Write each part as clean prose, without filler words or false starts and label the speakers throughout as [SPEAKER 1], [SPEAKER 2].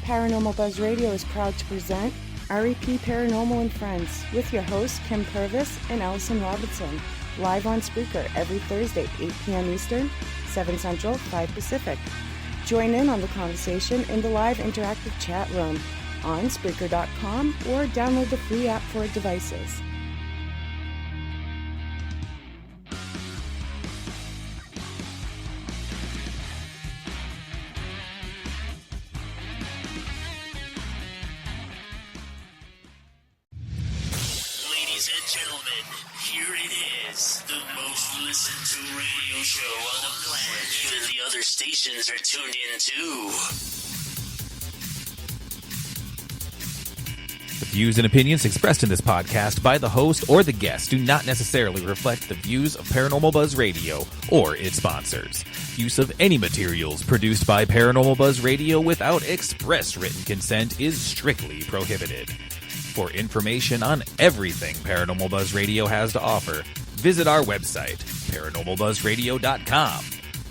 [SPEAKER 1] Paranormal Buzz Radio is proud to present REP Paranormal and Friends with your hosts Kim Purvis and Allison Robinson, live on Spreaker every Thursday, 8 p.m. Eastern, 7 Central, 5 Pacific. Join in on the conversation in the live interactive chat room on Spreaker.com or download the free app for devices.
[SPEAKER 2] Stations are tuned in too.
[SPEAKER 3] The views and opinions expressed in this podcast by the host or the guest do not necessarily reflect the views of Paranormal Buzz Radio or its sponsors. Use of any materials produced by Paranormal Buzz Radio without express written consent is strictly prohibited. For information on everything Paranormal Buzz Radio has to offer, visit our website, paranormalbuzzradio.com.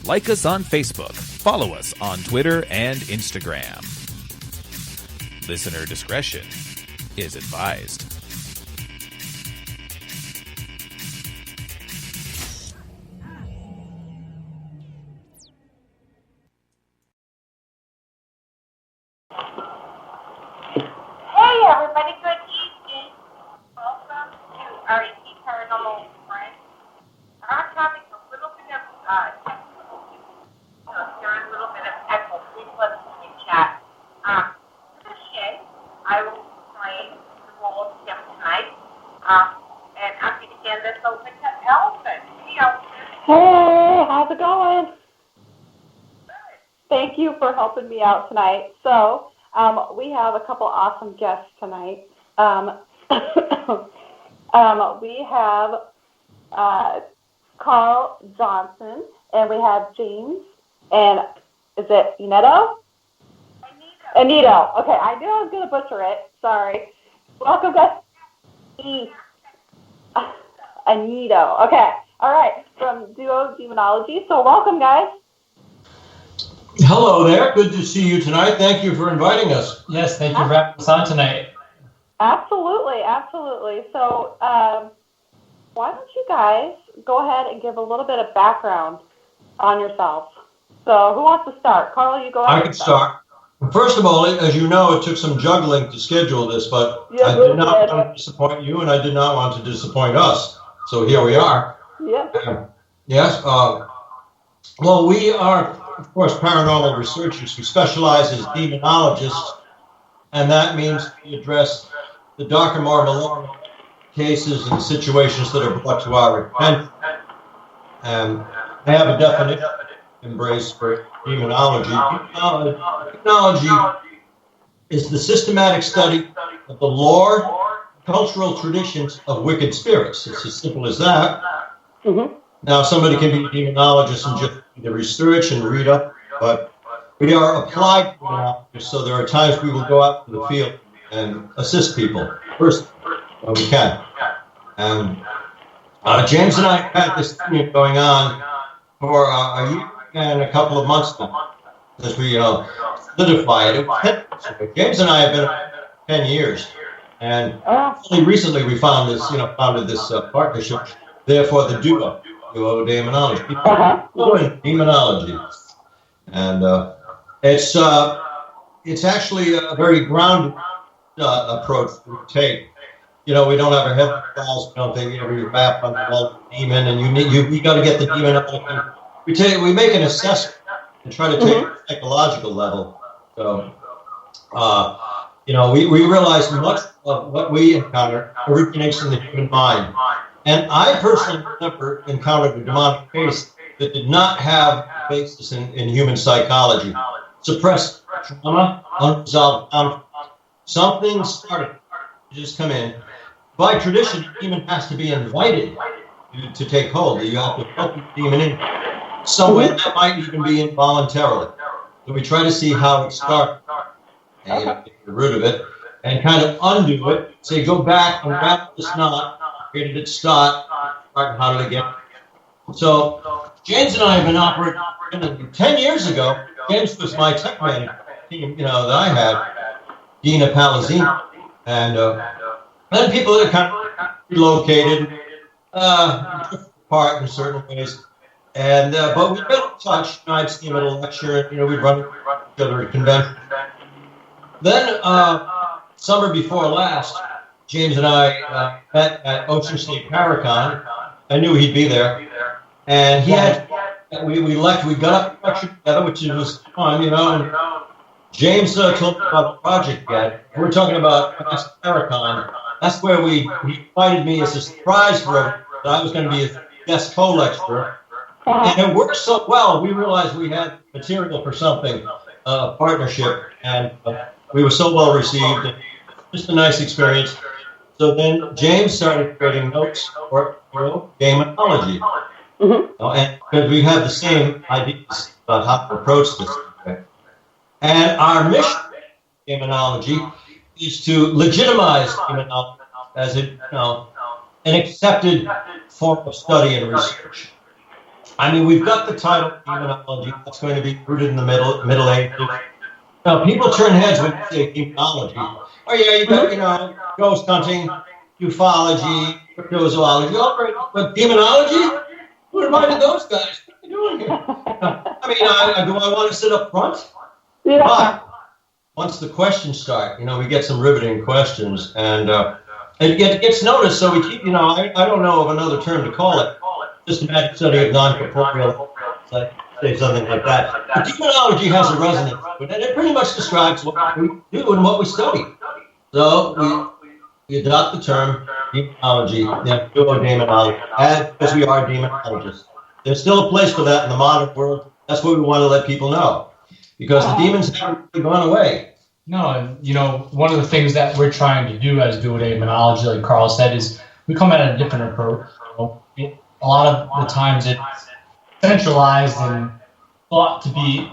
[SPEAKER 3] Like us on Facebook, follow us on Twitter and Instagram. Listener discretion is advised.
[SPEAKER 4] Hey everybody, good evening. Welcome to REP Paranormal Friends. Our topic is a little bit of there is a little bit of echo. Please let us know in chat. This is Shay. I will be playing the role of Kim tonight. And I'm going to hand this over to Elson. Hey, Elson.
[SPEAKER 5] Hey, how's it going?
[SPEAKER 4] Good.
[SPEAKER 5] Thank you for helping me out tonight. So, we have a couple awesome guests tonight. We have Carl Jonson, and we have James. And is it Annto? Annto. Okay, I knew I was going to butcher it. Sorry. Welcome, guys. Annto. Okay. All right. From duo Demonology. So welcome, guys.
[SPEAKER 6] Hello there. Good to see you tonight. Thank you for inviting us.
[SPEAKER 7] Yes, thank you for having us on tonight.
[SPEAKER 5] Absolutely. Absolutely. So why don't you guys go ahead and give a little bit of background on yourself? So who wants to start? Carl, you go ahead.
[SPEAKER 6] I can start. First of all, as you know, it took some juggling to schedule this, but
[SPEAKER 5] yes,
[SPEAKER 6] I did not want to disappoint you, and I did not want to disappoint us. So here we are.
[SPEAKER 5] Yes.
[SPEAKER 6] Yes. Well, we are, of course, paranormal researchers who specialize as demonologists, and that means we address the darker, more malevolent cases and situations that are brought to our attention. I have a definition embrace for demonology. Demonology is the systematic study of the lore, cultural traditions of wicked spirits. It's as simple as that.
[SPEAKER 5] Mm-hmm.
[SPEAKER 6] Now, somebody can be a demonologist and just do the research and read up, but we are applied demonologists, so there are times we will go out to the field and assist people first when we can. And James and I have had this thing going on for a year and a couple of months now, as we solidify it. James and I have been 10 years, and only recently we founded this partnership. Therefore, the duo Daemonology, Demonology, and it's actually a very grounded approach that we take. You know, we don't have our head in the clouds. We don't think every rap on the wall demon, and you got to get the demon up. We make an assessment and try to take it to a psychological level. So, we realize much of what we encounter originates in the human mind. And I personally never encountered a demonic case that did not have a basis in human psychology. Suppressed trauma, unresolved conflict. Something started to just come in. By tradition, the demon has to be invited to take hold. You have to help the demon in some way. That might even be involuntarily. So we try to see how it started, and get the root of it, and kind of undo it. Say, go back and wrap this knot. Where did it start? How did it get? So James and I have been operating 10 years ago. James was my tech manager. team, that I had, Dina Palazzini, and then people that kind of relocated, apart in certain ways. And but we've been in touch. I'd see him at a lecture, and we'd run each other at convention. Then summer before last, James and I met at Ocean State Paracon. I knew he'd be there, and he had. We got up a lecture together, which was fun, And James told me about the project yet. We're talking about Paracon. That's where he invited me as a surprise for him that I was going to be a guest co-lecturer. And it worked so well, we realized we had material for something, partnership, and we were so well received. Just a nice experience. So then James started creating notes for Daemonology. And because we have the same ideas about how to approach this. And our mission in Demonology is to legitimize demonology as an accepted form of study and research. I mean, we've got the title Demonology that's going to be rooted in the Middle Ages. Now, people turn heads when you say demonology. Oh yeah, you got ghost hunting, ufology, cryptozoology, all right, but demonology? Who invited those guys? What are you doing here? I mean, do I want to sit up front?
[SPEAKER 5] Yeah.
[SPEAKER 6] But once the questions start, we get some riveting questions, and it gets noticed. So we keep, I don't know of another term to call it. Systematic study of non-corporeal, say something like that. But demonology has a resonance, and it pretty much describes what we do and what we study. So we adopt the term demonology, demonology, because we are demonologists. There's still a place for that in the modern world. That's what we want to let people know, because the demons haven't really gone away.
[SPEAKER 7] No, and one of the things that we're trying to do as demonology, like Carl said, is we come at a different approach. A lot of the times it's centralized and thought to be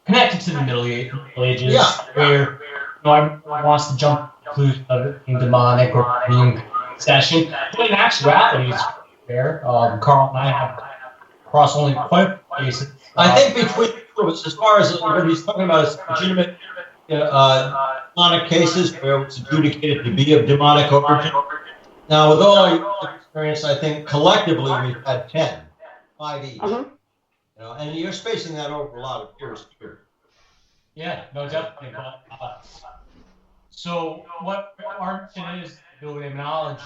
[SPEAKER 7] connected to the Middle Ages, where everyone wants to jump to conclusions of it being demonic or being possession. But in actuality, it's fair. Carl and I have crossed only quite a few cases.
[SPEAKER 6] I think between, as far as what he's talking about is legitimate demonic cases where it's adjudicated to be of demonic origin. Now, with all our experience, I think collectively we've had 10, 5 each. And you're spacing that over a lot of years here.
[SPEAKER 7] Yeah, no, definitely. But, so what our mission is to do demonology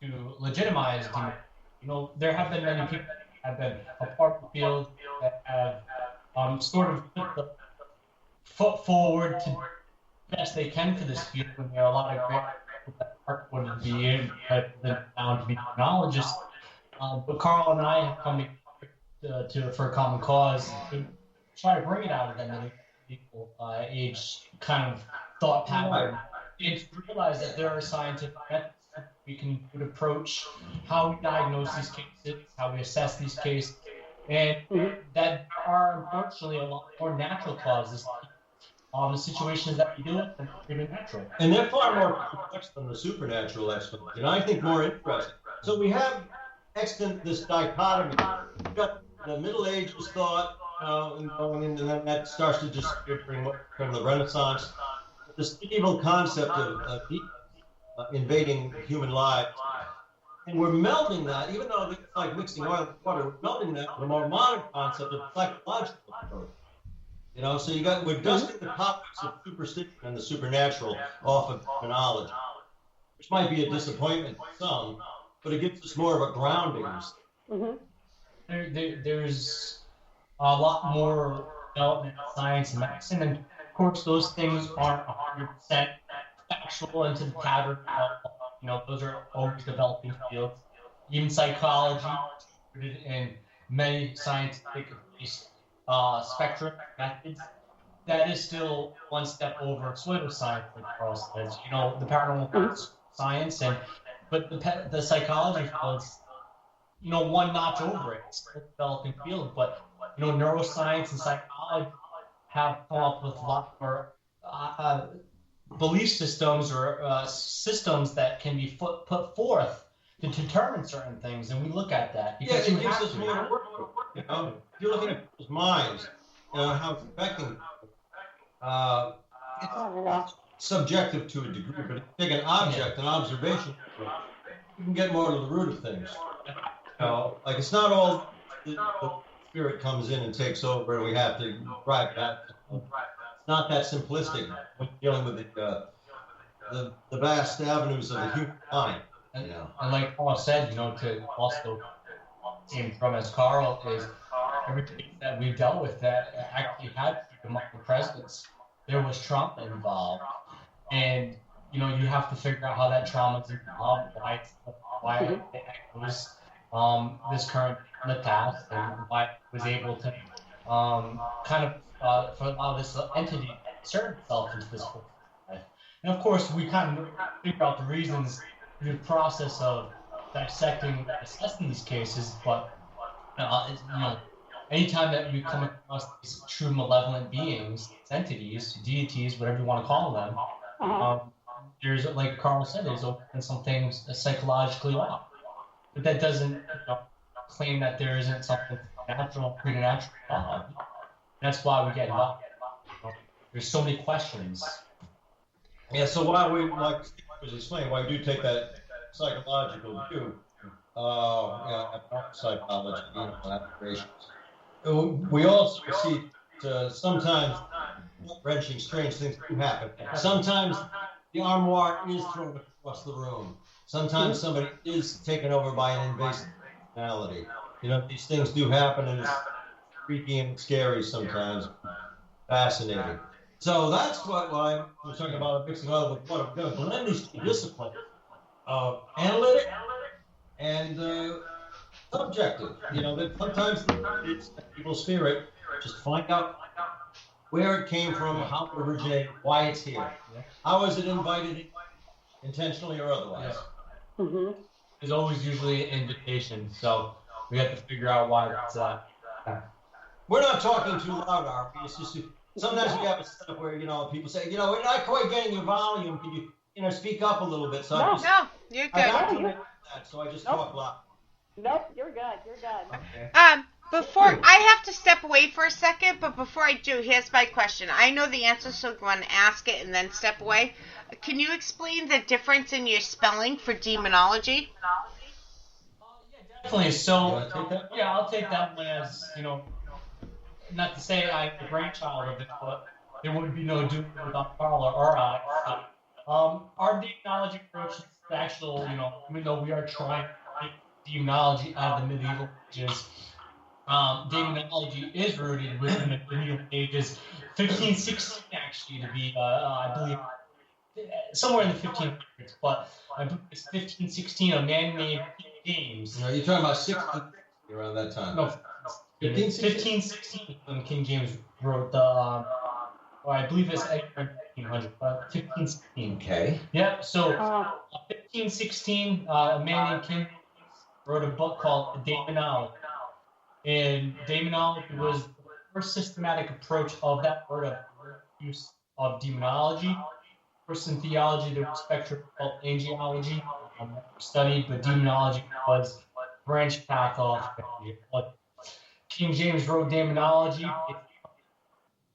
[SPEAKER 7] to legitimize demon. There have been many people that have been a part of the field that have sort of put the foot forward to the best they can for this field, when there are a lot of great people that would be able to be demonologists. But Carl and I have come for a common cause to try to bring it out of that people age kind of thought pattern, and to realize that there are scientific methods that we can approach how we diagnose these cases, how we assess these cases, and that are unfortunately a lot more natural causes. The situations that we do it are pretty natural.
[SPEAKER 6] And they're far more complex than the supernatural explanation, and I think more interesting. So we have this dichotomy. We've got the Middle Ages thought, and then that starts to disappear from the Renaissance. This evil concept of invading human lives. And we're melding that, even though it's like mixing oil and water, we're melding that with a more modern concept of psychological approach. So we're dusting the topics of superstition and the supernatural off of demonology, which might be a disappointment to some, but it gives us more of a grounding.
[SPEAKER 7] There's a lot more development in science and medicine, and of course those things aren't 100% factual into the pattern. Those are always developing fields. Even psychology, rooted in many scientific spectrum methods, that is still one step over pseudoscience, like Carl says. The paranormal science, but the psychology field's one notch over it. It's still a developing field, but neuroscience and psychology have come up with a lot more belief systems or systems that can be put forth to determine certain things, and we look at that because
[SPEAKER 6] it gives us more work. If you're looking at people's minds, how it's affecting people. It's subjective to a degree, but if you take an object, an observation, you can get more to the root of things. Like it's not all the spirit comes in and takes over and we have to drive that. It's not that simplistic when dealing with the vast avenues of the human mind.
[SPEAKER 7] And like Paul said, to also came from as Carl is everything that we've dealt with that actually had demonic presence. There was trauma involved, and you have to figure out how that trauma is involved, why it was this current in the past, and why it was able to allow this entity to insert itself into this whole life. And of course, we kind of figure out the reasons through the process of dissecting and assessing these cases, but anytime that you come across these true malevolent beings, entities, deities, whatever you want to call them, there's, like Carl said, there's often some things psychologically off. But that doesn't claim that there isn't something natural, preternatural involved. That's why we get involved. There's so many questions.
[SPEAKER 6] Yeah, so why we, like Steve was explaining, why we do take that psychological view, psychology, operations. We also see sometimes wrenching, strange things do happen. Sometimes the armoire is thrown across the room. Sometimes somebody is taken over by an invasive personality. These things do happen, and it's creepy and scary sometimes. Fascinating. So that's what I'm talking about, mixing all with what I'm going to blend these two disciplines of analytic and subjective. That sometimes it's people's spirit, just find out where it came from, how it originated, why it's here. How is it invited, intentionally or otherwise?
[SPEAKER 7] There's always usually an invitation, so we have to figure out why that's
[SPEAKER 6] We're not talking too loud, are we? It's just sometimes we have a setup where people say, we're not quite getting your volume. Can you speak up a little bit? So
[SPEAKER 4] No, you're good.
[SPEAKER 6] I got to do that, so I just talk loud.
[SPEAKER 5] Nope, you're good. You're good.
[SPEAKER 6] Okay.
[SPEAKER 4] Before I have to step away for a second, but before I do, here's my question. I know the answer, so I'm going to ask it and then step away. Can you explain the difference in your spelling for demonology?
[SPEAKER 7] Yeah, definitely. So, I'll take that one as, not to say I'm the brainchild of it, but there would be no doing without Carl or I. Our demonology approach is the actual, even though we are trying to make demonology out of the medieval ages, demonology is rooted within the medieval ages, 1516 actually, to be, I believe, somewhere in the 1500s, but I believe it's 1516, a man named James.
[SPEAKER 6] No, you're talking about 16 around that time.
[SPEAKER 7] No, 1516 when King James wrote the, I believe it's 1500, but 1516.
[SPEAKER 6] Okay.
[SPEAKER 7] Yeah, so 1516, a man named King wrote a book called Daemonology. And Daemonology was the first systematic approach of that word of use of demonology. First in theology, there was a spectrum called angelology, studied, but demonology was a branch path off. King James wrote Daemonology,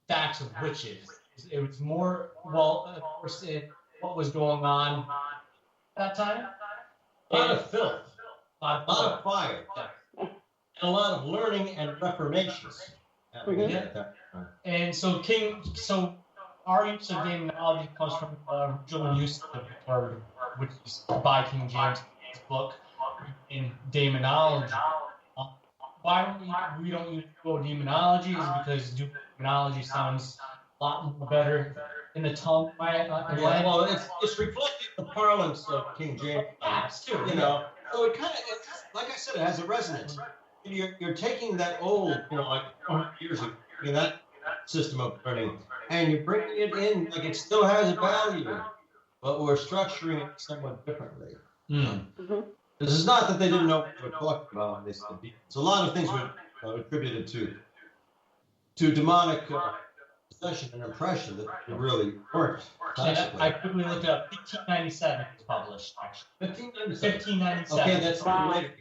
[SPEAKER 7] facts of witches. It was more, of course, what was going on at that time.
[SPEAKER 6] A lot of filth, a lot of fire, and a lot of learning and reformations.
[SPEAKER 7] And so our use of demonology comes from the original use of the word, which is by King James' book in Daemonology. Why we don't use the word demonology is because demonology sounds a lot more better in the tongue.
[SPEAKER 6] Well, it's reflecting the parlance of King James.
[SPEAKER 7] Yes, too.
[SPEAKER 6] So it kind of, like I said, it has a resonance. You're taking that old, like 100 years ago, that system of learning, and you're bringing it in like it still has a value, but we're structuring it somewhat differently. This is not that they didn't know what they were talking about. So a lot of things were attributed to demonic possession and oppression that they really weren't.
[SPEAKER 7] I quickly looked up. 1597 was published, actually. 1597.
[SPEAKER 6] Okay, that's related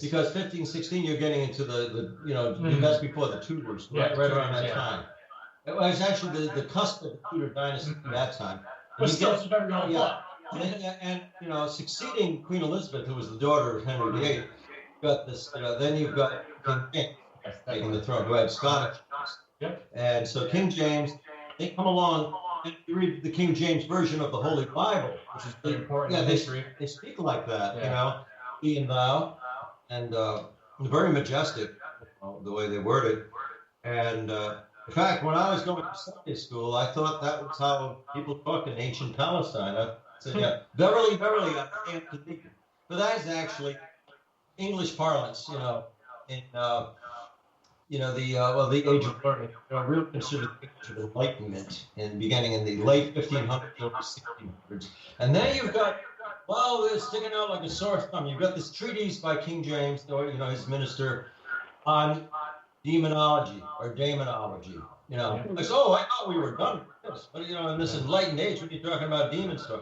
[SPEAKER 6] because 1516 you're getting into the that's before the Tudors, right around that time. It was actually the cusp of the Tudor dynasty at that time.
[SPEAKER 7] But still, it's very old blood.
[SPEAKER 6] And succeeding Queen Elizabeth, who was the daughter of Henry VIII, got this. Then you've got King James taking the throne, who had Scottish.
[SPEAKER 7] Yep.
[SPEAKER 6] And so King James, they come along and you read the King James version of the Holy Bible, which is
[SPEAKER 7] very important in history.
[SPEAKER 6] They speak like that, he and thou, and very majestic, the way they word it. And in fact, when I was going to Sunday school, I thought that was how people talk in ancient Palestine. I said, verily, verily, I say unto thee. But that is actually English parlance, in the age of learning, real considered the age of enlightenment, and beginning in the late 1500s, early 1600s. And then you've got, they're sticking out like a sore thumb. You've got this treatise by King James, his minister, on demonology or daemonology. I thought we were done with this. But, in this enlightened age, when you're talking about demon stuff,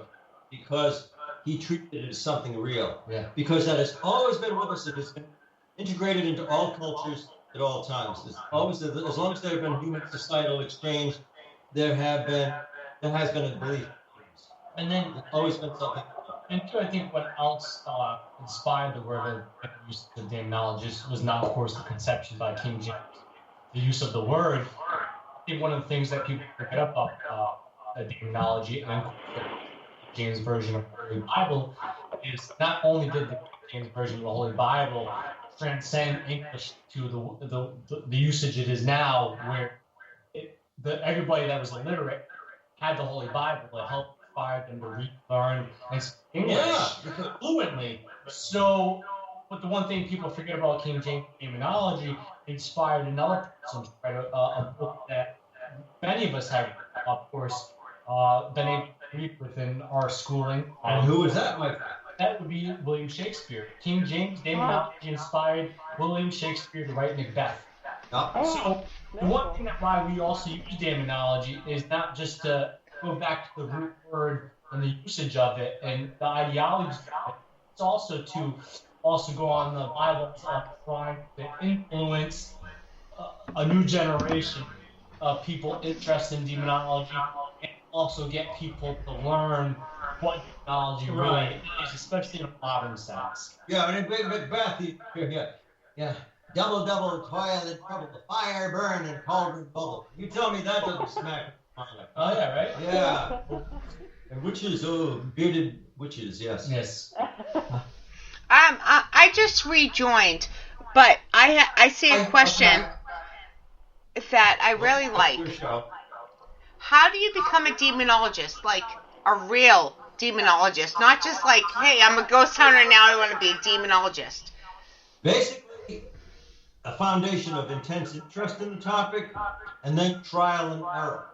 [SPEAKER 6] because he treated it as something real. Yeah. Because that has always been with us. It has been integrated into all cultures at all times. There's always, as long as there have been human societal exchange, there has been a belief.
[SPEAKER 7] And then
[SPEAKER 6] there's always been something.
[SPEAKER 7] And too, I think what else inspired the word of use of the demonologist was not, of course, the conception by King James. The use of the word. I think one of the things that people forget about demonology and James version of the Holy Bible is not only did the James version of the Holy Bible transcend English to the usage it is now, where everybody that was illiterate had the Holy Bible. It helped inspire them to read, learn, and speak English fluently. So, but the one thing people forget about King James Demonology inspired another person to write a book that many of us have, of course, been able to read within our schooling.
[SPEAKER 6] And who was that, my friend?
[SPEAKER 7] That would be William Shakespeare. King James Demonology inspired William Shakespeare to write Macbeth. So the one thing that why we also use demonology is not just to go back to the root word and the usage of it and the ideology of it. It's also to go on the Bible trying to influence a new generation of people interested in demonology and also get people to learn what demonology really is, especially in a modern sense.
[SPEAKER 6] Yeah, I mean, Macbeth, double, toil and trouble, the fire burn and cauldron bubble. You tell me that doesn't smack.
[SPEAKER 7] Oh, yeah, right?
[SPEAKER 6] Yeah. And witches, bearded witches, yes.
[SPEAKER 7] Yes.
[SPEAKER 8] I just rejoined, but I see a question that I really like. How do you become a demonologist? Like a real demonologist, not just like, hey, I'm a ghost hunter now, I want to be a demonologist.
[SPEAKER 6] Basically, a foundation of intense interest in the topic, and then trial and error.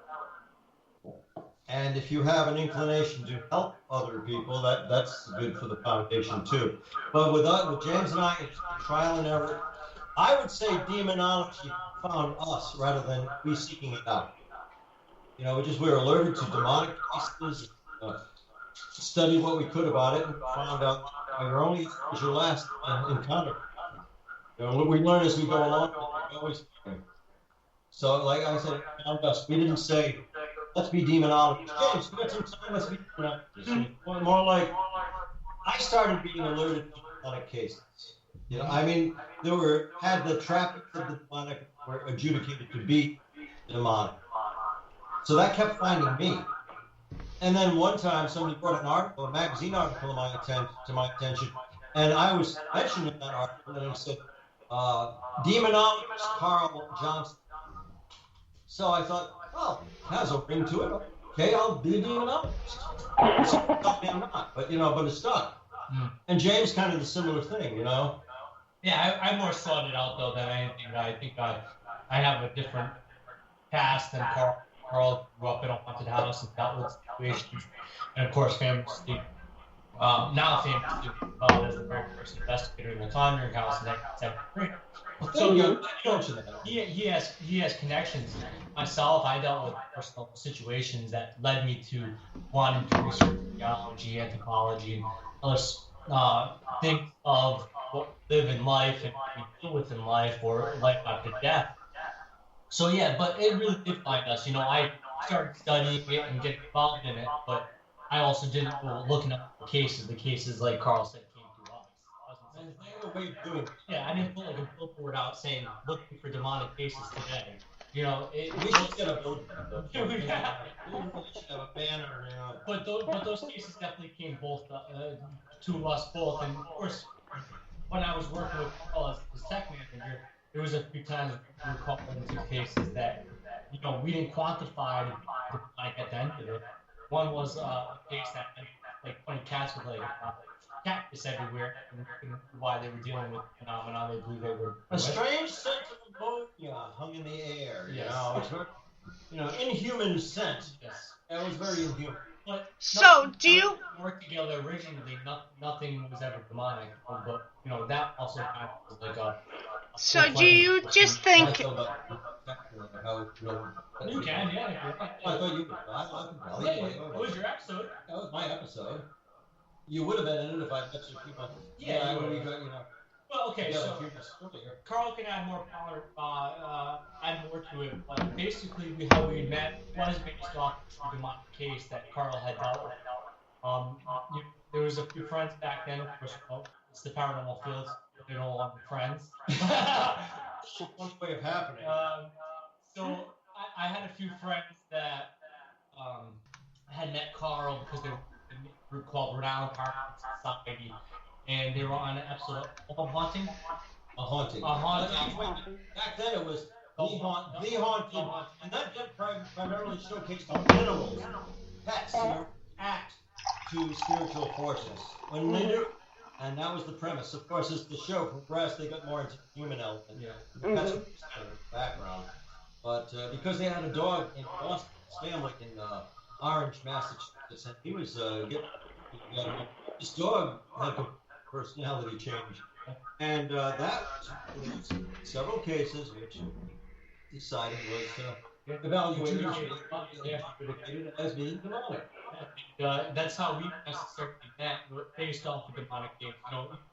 [SPEAKER 6] And if you have an inclination to help other people, that's good for the foundation too. But with James and I, it's trial and error. I would say demonology found us rather than we seeking it out. We were alerted to demonic cases, studied what we could about it, and found out your only is your last encounter. We learn as we go along. Always. So, like I said, it found us. We didn't say, let's be demonologists. James, we got some time, let's be demonologists. More like, I started being alerted to demonic cases. Had the traffic of the demonic were adjudicated to be demonic. So that kept finding me. And then one time, somebody brought an article, a magazine article to my attention, and I was mentioned in that article, and it said, demonologist Carl Jonson. So I thought, has a ring to it. Okay, I'll be a demonologist. I'm not, but it stuck. And James kind of the similar thing,
[SPEAKER 7] Yeah, I more sought it out though than anything. I think I have a different past than Carl. Carl grew up in a haunted house and dealt with situations, and of course, famous now famous as the very first investigator in the Conjuring House in 1973. So he has connections. Myself, I dealt with personal situations that led me to wanting to research theology, anthropology, and other things of what we live in life and what we deal with in life or life after death. So yeah, but it really did find us. I started studying it and getting involved in it, but I also didn't go looking up the cases. The cases, like Carl said, came through us.
[SPEAKER 6] And they have a way of doing it.
[SPEAKER 7] Yeah, I didn't put like a billboard out saying looking for demonic cases today.
[SPEAKER 6] We should get a billboard.
[SPEAKER 7] Yeah.
[SPEAKER 6] We should have a banner,
[SPEAKER 7] But those cases definitely came both to us both, and of course, when I was working with Carl as tech manager, there was a few times we were calling into cases that we didn't quantify the demonic at the end of it. One was a case that had like 20 cats with like cactus everywhere, and why they were dealing with the phenomenon they believe they were.
[SPEAKER 6] A strange sense of ammonia hung in the air. It's very, inhuman scent.
[SPEAKER 7] Yes.
[SPEAKER 6] It was very inhuman.
[SPEAKER 7] But
[SPEAKER 8] So, do you
[SPEAKER 7] work together originally? Nothing was ever demonic, but that also kind of was like a.
[SPEAKER 8] So do you just think?
[SPEAKER 6] You
[SPEAKER 7] can, yeah.
[SPEAKER 6] I thought you.
[SPEAKER 7] It was your episode.
[SPEAKER 6] That was my episode. You would have been in it if I bet you a few months.
[SPEAKER 7] Yeah,
[SPEAKER 6] we
[SPEAKER 7] got.
[SPEAKER 6] got
[SPEAKER 7] Well, okay,
[SPEAKER 6] yeah,
[SPEAKER 7] so Carl can add more power, add more to it. But basically, how we met was based off the demonic case that Carl had dealt with. There was a few friends back then. Of course, it's the paranormal fields. They're no longer friends.
[SPEAKER 6] One way of happening.
[SPEAKER 7] So I had a few friends that had met Carl because they were in a group called Renowned Paranormal Society, and they were on an episode of Haunting.
[SPEAKER 6] A haunting. Back then it was the haunted, and that primarily showcased animals, pets, act to spiritual forces when they do. And that was the premise. Of course, as the show progressed, they got more into the human element. Yeah. That's what was kind of the background. But because they had a dog in Boston, his family in Orange, Massachusetts, and he was his dog had a personality change. And that was several cases which decided was evaluated as being demonic.
[SPEAKER 7] That's how we necessarily met, based off the demonic case.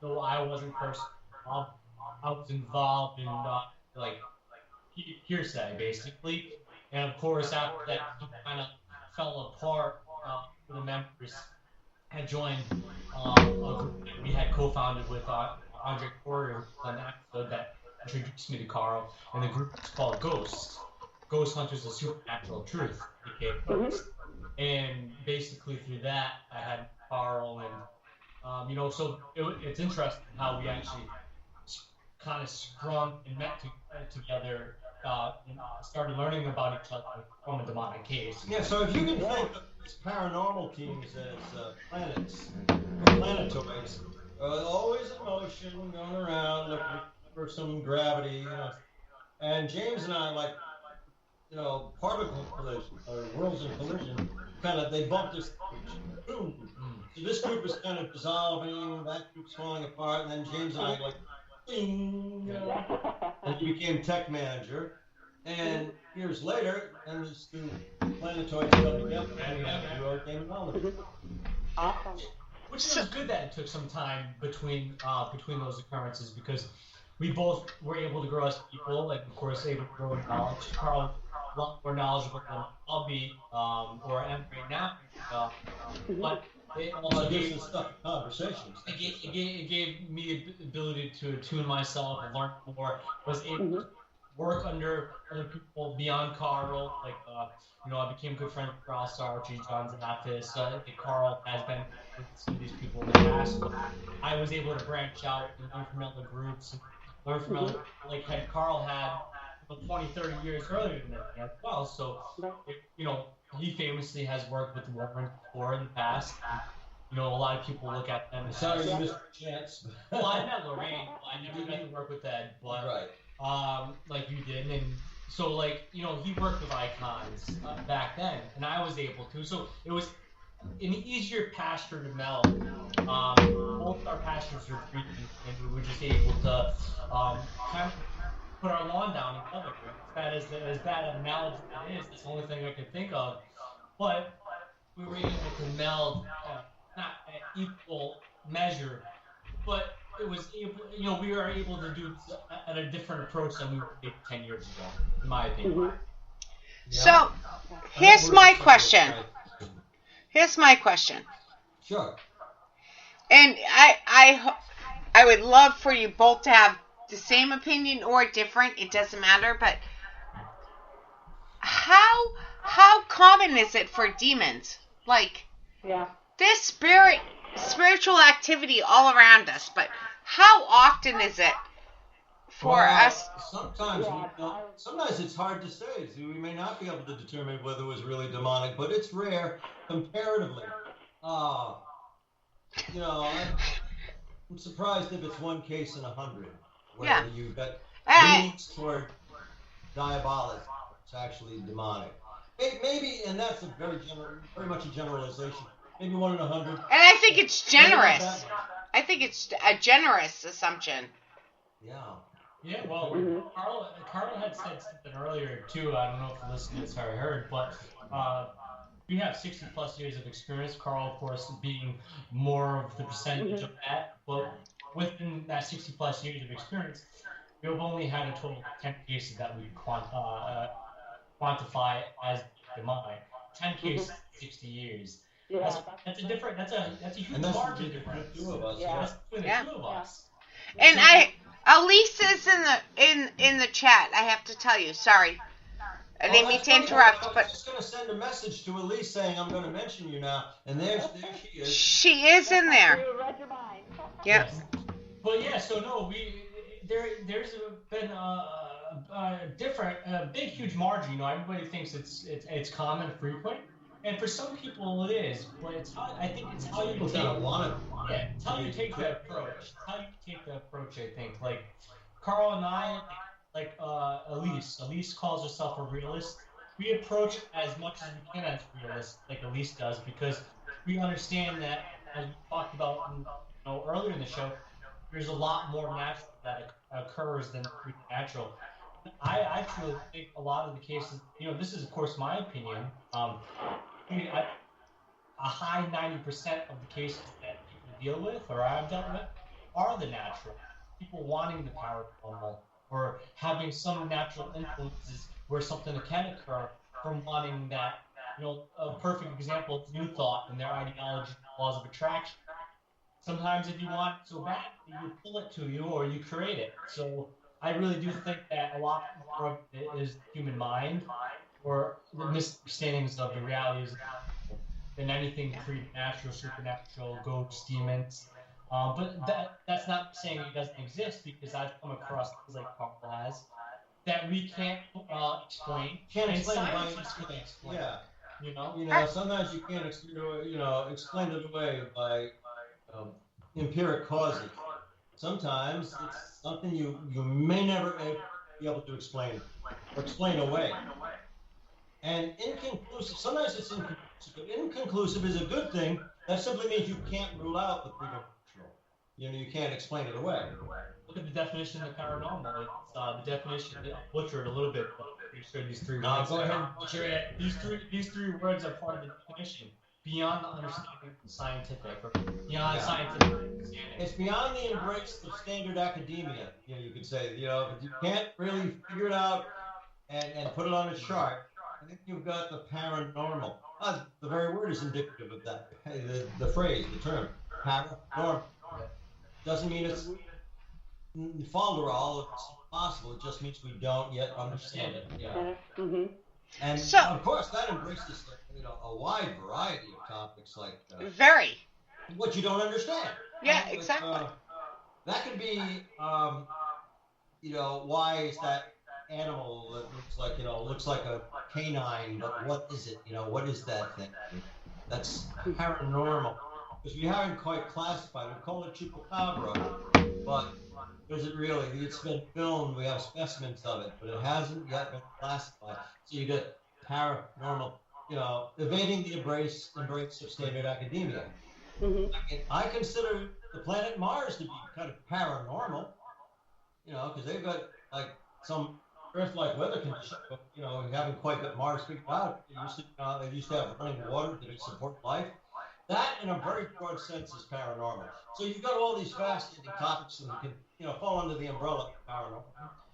[SPEAKER 7] Though I wasn't personally involved, I was involved in like hearsay, basically. And of course, after that, it kind of fell apart. The members had joined a group that we had co-founded with Andre Corrier on that episode that introduced me to Carl, and the group is called Ghost Hunters of Supernatural Truth, aka And basically through that, I had Carl, and so it's interesting how we actually kind of sprung and met together and started learning about each other from a demonic case.
[SPEAKER 6] Yeah, so if you can think of these paranormal teams as planets, or planetoids, always in motion, going around, looking for some gravity, and James and I, like, particle collision, or worlds in collision, they bumped us, boom. So this group is kind of dissolving, that group's falling apart, and then James and I, like, bing, and he became tech manager. And years later, and these two planetoids come together, and we have to do our Daemonology.
[SPEAKER 5] Awesome.
[SPEAKER 7] Which is good that it took some time between those occurrences, because we both were able to grow as people, and of course able to grow in knowledge. Carl, a lot more knowledgeable than I'll be, or am right now. But it also gave us
[SPEAKER 6] conversations.
[SPEAKER 7] It gave me the ability to attune myself and learn more. Was able to work under other people beyond Carl. Like, I became good friends with Carl Sarchi, John Zaffis. Carl has been with some of these people in the past. But I was able to branch out and learn from other groups, and learn from other, like Carl had 20, 30 years earlier than that as well. So, he famously has worked with Warren before in the past. And, a lot of people look at them.
[SPEAKER 6] Sorry, you missed a chance.
[SPEAKER 7] Well, I met Lorraine. I never got to work with Ed, but like you did, and so he worked with icons back then, and I was able to. So it was an easier pasture to meld. Both our pastures were green, and we were just able to kind of put our lawn down together. As bad an analogy that is, that's the only thing I could think of. But we were able to meld, not at equal measure, but it was able, we were able to do at a different approach than we were 10 years ago, in my opinion.
[SPEAKER 5] Mm-hmm.
[SPEAKER 8] So, here's my question.
[SPEAKER 6] Sure.
[SPEAKER 8] And I would love for you both to have the same opinion or different. It doesn't matter. But how common is it for demons? Like, this spiritual activity all around us. But how often is it for us?
[SPEAKER 6] Sometimes it's hard to say. So we may not be able to determine whether it was really demonic, but it's rare comparatively. I'm surprised if it's one case in 100 where you've got leanings toward diabolic. It's actually demonic. Maybe, and that's very much a generalization. Maybe 1 in 100. And
[SPEAKER 8] I think it's generous. I think it's a generous assumption.
[SPEAKER 6] Yeah.
[SPEAKER 7] Yeah, well, Carl had said something earlier, too. I don't know if the listeners have heard, but we have 60-plus years of experience. Carl, of course, being more of the percentage of that. But within that 60-plus years of experience, we've only had a total of 10 cases that we quantify as demonic. 10 cases, 60 years. Yeah, that's a huge margin difference. That's between the two of us.
[SPEAKER 8] And Elise is in the chat. I have to tell you. Sorry, I didn't mean to interrupt.
[SPEAKER 6] I was just going to send a message to Elise saying I'm going to mention you now, and there she is.
[SPEAKER 8] She is in there.
[SPEAKER 5] You read your mind.
[SPEAKER 8] Yep.
[SPEAKER 7] But yeah, so no, there's been a big, huge margin. Everybody thinks it's common, frequent. And for some people it is, but I think it's how you take it's how you take the approach. I think. Like Carl and I, like Elise calls herself a realist. We approach as much as we can as realists, like Elise does, because we understand that, as we talked about earlier in the show, there's a lot more natural that occurs than supernatural. I actually think a lot of the cases, this is of course my opinion. A high 90% of the cases that people deal with, or I've dealt with, are the natural. People wanting the paranormal, or having some natural influences where something can occur from wanting that. A perfect example is New Thought and their ideology, laws of attraction. Sometimes if you want it so bad, you pull it to you or you create it. So I really do think that a lot more of it is human mind, or the misunderstandings of the realities than anything preternatural, supernatural, ghosts, demons. But that's not saying it doesn't exist, because I've come across things like Carl has that we can't explain.
[SPEAKER 6] Can't explain
[SPEAKER 7] Yeah.
[SPEAKER 6] Sometimes you can't explain it away by empiric causes. Sometimes it's something you may never be able to explain or explain away. And inconclusive, sometimes it's inconclusive, but inconclusive is a good thing. That simply means you can't rule out the preternatural. You can't explain it away.
[SPEAKER 7] Look at the definition of paranormal. It's the definition, I butchered a little bit, but I'm pretty sure these three words.
[SPEAKER 6] Go ahead and butcher it.
[SPEAKER 7] These three words are part of the definition. Beyond the understanding of scientific, or beyond scientific understanding.
[SPEAKER 6] It's beyond the embrace of standard academia. You could say, if you can't really figure it out and put it on a chart, I think you've got the paranormal. The very word is indicative of that. The phrase, the term, paranormal. Doesn't mean it's falderall, it's impossible. It just means we don't yet understand it. Yeah.
[SPEAKER 5] Mm-hmm.
[SPEAKER 6] And of course, that embraces a wide variety of topics, like what you don't understand.
[SPEAKER 8] Yeah, exactly.
[SPEAKER 6] That could be, why is that animal that looks like a canine, but what is it? What is that thing? That's paranormal, because we haven't quite classified. We call it chupacabra, but is it really? It's been filmed. We have specimens of it, but it hasn't yet been classified. So you get paranormal, evading the embrace of standard academia.
[SPEAKER 5] Mm-hmm.
[SPEAKER 6] I consider the planet Mars to be kind of paranormal, because they've got like some Earth-like weather conditions, but we haven't quite got Mars figured out. They used to have running water that would support life. That, in a very broad sense, is paranormal. So you've got all these fascinating topics that can, fall under the umbrella of paranormal.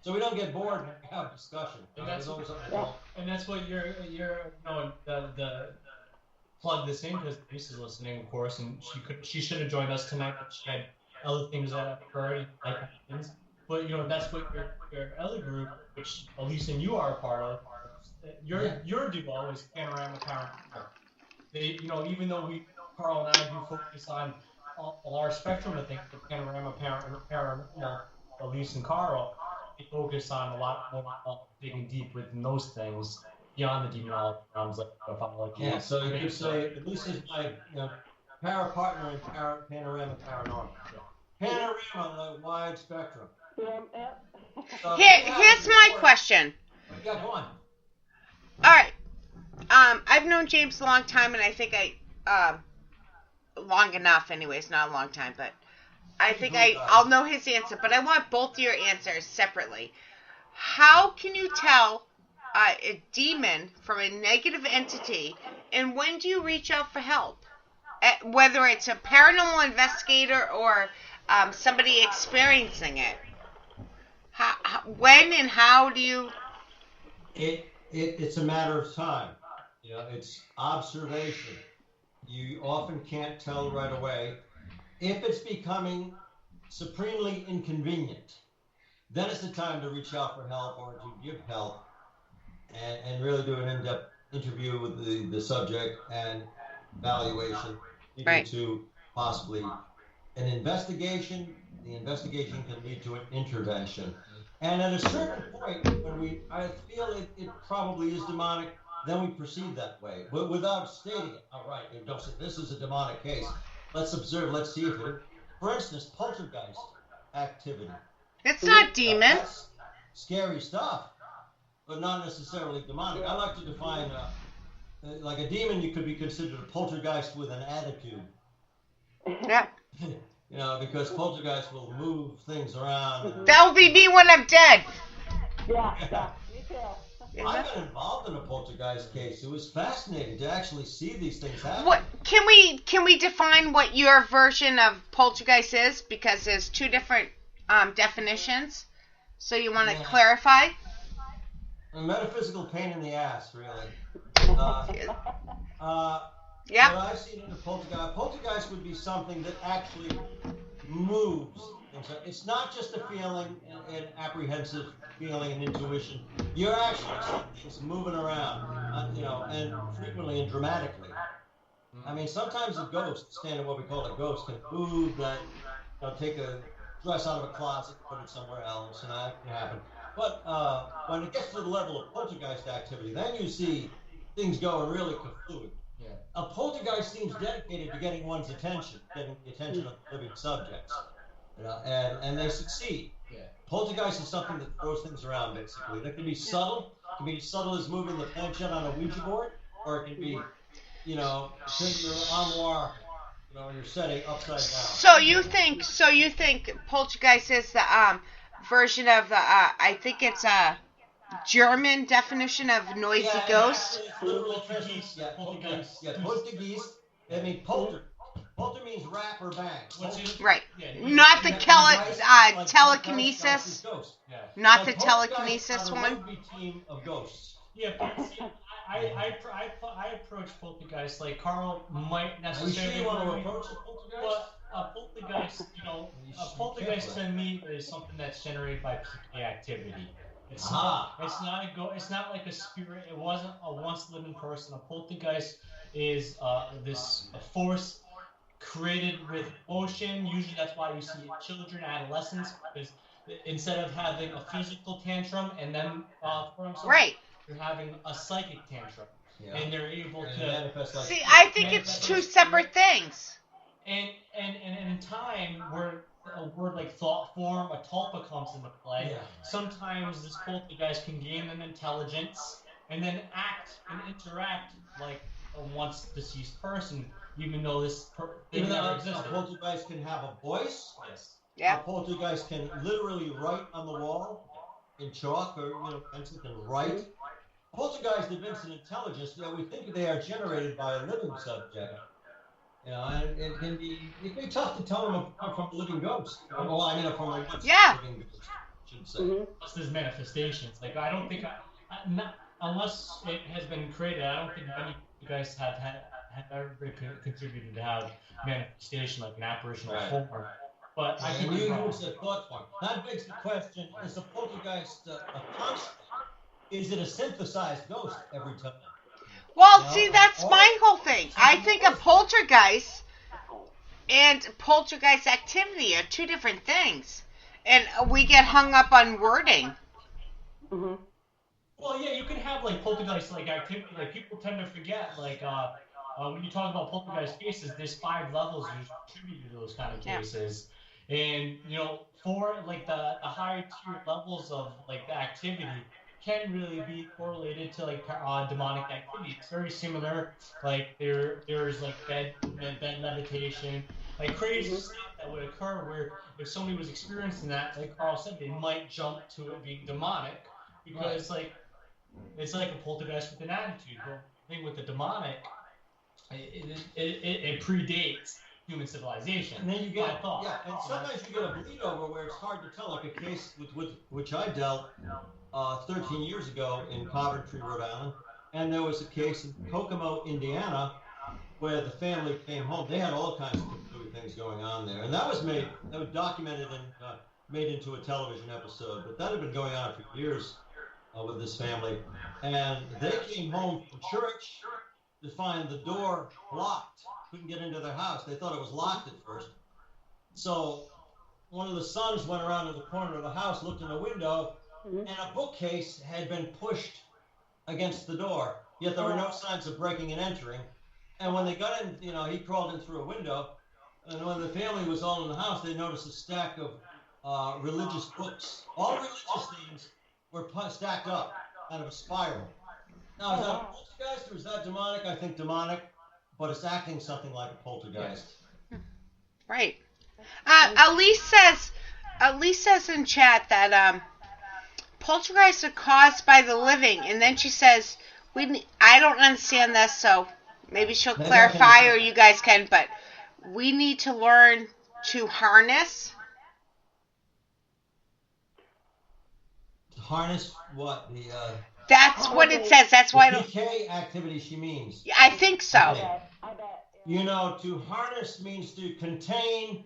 [SPEAKER 6] So we don't get bored when we have discussion.
[SPEAKER 7] And that's what you're the plug this in because Elise is listening, of course, and she should have joined us tonight, but she had other things that occurred, like things. But that's what your other group, which Elise and you are a part of, your duo is Panorama Paranormal. They, even though Carl and I do focus on a large spectrum of things, the Panorama Paranormal, Elise and Carl, they focus on a lot more digging deep within those things beyond the demonology realms, like pathology.
[SPEAKER 6] Yeah, so you could say Elise is my para partner in Panorama Paranormal. Panorama, the wide spectrum.
[SPEAKER 8] Here's my question.
[SPEAKER 6] Yeah, go on.
[SPEAKER 8] All right. I've known James a long time, and I think long enough, anyways, not a long time, but I think I'll know his answer. But I want both your answers separately. How can you tell a demon from a negative entity, and when do you reach out for help? Whether it's a paranormal investigator or somebody experiencing it. When and how do you?
[SPEAKER 6] It's a matter of time. It's observation. You often can't tell right away. If it's becoming supremely inconvenient, then it's the time to reach out for help or to give help and really do an in-depth interview with the subject and evaluation, leading to possibly an investigation. The investigation can lead to an intervention. And at a certain point, when I feel it probably is demonic, then we proceed that way, but without stating it outright. Don't say, this is a demonic case. Let's observe, let's see if it, for instance, poltergeist activity.
[SPEAKER 8] It's not demon.
[SPEAKER 6] That's scary stuff, but not necessarily demonic. I like to define, like a demon, you could be considered a poltergeist with an attitude.
[SPEAKER 8] Yeah.
[SPEAKER 6] Because poltergeist will move things around.
[SPEAKER 8] That will be me when I'm dead.
[SPEAKER 5] Yeah, me too.
[SPEAKER 6] I've been involved in a poltergeist case. It was fascinating to actually see these things happen.
[SPEAKER 8] What can we define what your version of poltergeist is? Because there's two different definitions. So you want to clarify?
[SPEAKER 6] A metaphysical pain in the ass, really.
[SPEAKER 8] Yeah.
[SPEAKER 6] What I've seen in a poltergeist would be something that actually moves. It's not just a feeling, an apprehensive feeling and intuition. You're actually seeing things moving around, and frequently and dramatically. I mean, sometimes a ghost, standing what we call a ghost, can move that, take a dress out of a closet, put it somewhere else, and that can happen. But when it gets to the level of poltergeist activity, then you see things going really fluid.
[SPEAKER 7] Yeah.
[SPEAKER 6] A poltergeist seems dedicated to getting one's attention, getting the attention of living subjects. And they succeed.
[SPEAKER 7] Yeah.
[SPEAKER 6] Poltergeist is something that throws things around, basically. That can be subtle. It can be subtle as moving the planchette on a Ouija board, or it can be, turn your armoire, your setting upside down.
[SPEAKER 8] So you think poltergeist is the version of the I think it's a German definition of noisy ghost.
[SPEAKER 6] Poltergeist. Poltergeist. I mean, polter. Polter means rap or bang.
[SPEAKER 8] Right. Not the telekinesis. Not the telekinesis one.
[SPEAKER 6] Rugby team of ghosts.
[SPEAKER 7] Yeah, but see, I approach poltergeist like Carl might necessarily.
[SPEAKER 6] Are you want to approach a poltergeist?
[SPEAKER 7] But a poltergeist, a poltergeist to me is something that's generated by PK activity. It's not like a spirit. It wasn't a once living person. A poltergeist is this force created with emotion. Usually that's why you see children, adolescents, because instead of having a physical tantrum and then for themselves, you're having a psychic tantrum. Yeah. And they're able to
[SPEAKER 6] manifest like
[SPEAKER 8] see, I think it's two separate things.
[SPEAKER 7] And in time where a word like thought form, a tulpa comes into play, sometimes this poltergeist can gain an intelligence and then act and interact like a once deceased person, even though this thing never existed.
[SPEAKER 6] A poltergeist can have a voice.
[SPEAKER 7] Yes.
[SPEAKER 8] Yeah.
[SPEAKER 6] A poltergeist can literally write on the wall in chalk or pencil can write. Poltergeist evince an intelligence that we think they are generated by a living subject. You know, and it can be tough to tell them from a living ghost. Well, I mean, from a living ghost, I should say.
[SPEAKER 7] Unless there's manifestations. Like, I don't think, unless it has been created, I don't think many of you guys have ever contributed to have manifestation, like an apparitional form. But I think
[SPEAKER 6] you use a thought form. That begs the question: is a poltergeist a constant? Is it a synthesized ghost every time?
[SPEAKER 8] Well, see, that's my whole thing. I think a poltergeist and poltergeist activity are two different things. And we get hung up on wording.
[SPEAKER 5] Mm-hmm.
[SPEAKER 7] Well, yeah, you can have, like, poltergeist, like, activity. Like, people tend to forget, like, when you talk about poltergeist cases, there's 5 levels usually attributed to those kind of cases. And, you know, for, like, the higher tier levels of, like, the activity can really be correlated to, like, demonic activity. It's very similar. Like, there's like bed levitation, like crazy stuff that would occur where if somebody was experiencing that, like Carl said, they might jump to it being demonic because like it's like a poltergeist with an attitude. But the thing with the demonic, it predates human civilization.
[SPEAKER 6] And then you get and sometimes you get a bleed over where it's hard to tell, like a case with which I dealt 13 years ago in Coventry, Rhode Island, and there was a case in Kokomo, Indiana, where the family came home. They had all kinds of things going on there, and that was documented and made into a television episode. But that had been going on for years with this family, and they came home from church to find the door locked. Couldn't get into their house. They thought it was locked at first. So one of the sons went around to the corner of the house, looked in the window, and a bookcase had been pushed against the door. Yet there were no signs of breaking and entering. And when they got in, you know, he crawled in through a window. And when the family was all in the house, they noticed a stack of religious books. All religious themes were stacked up out of a spiral. Now, is that a poltergeist or is that demonic? I think demonic, but it's acting something like a poltergeist.
[SPEAKER 8] Right. Elise says in chat that poltergeists are caused by the living, and then she says, I don't understand this, so maybe she'll clarify or you guys can, but we need to learn to harness.
[SPEAKER 6] Harness what?
[SPEAKER 8] That's what it says. That's why I don't.
[SPEAKER 6] PK activity, she means.
[SPEAKER 8] I think so.
[SPEAKER 5] I bet.
[SPEAKER 6] You know, to harness means to contain,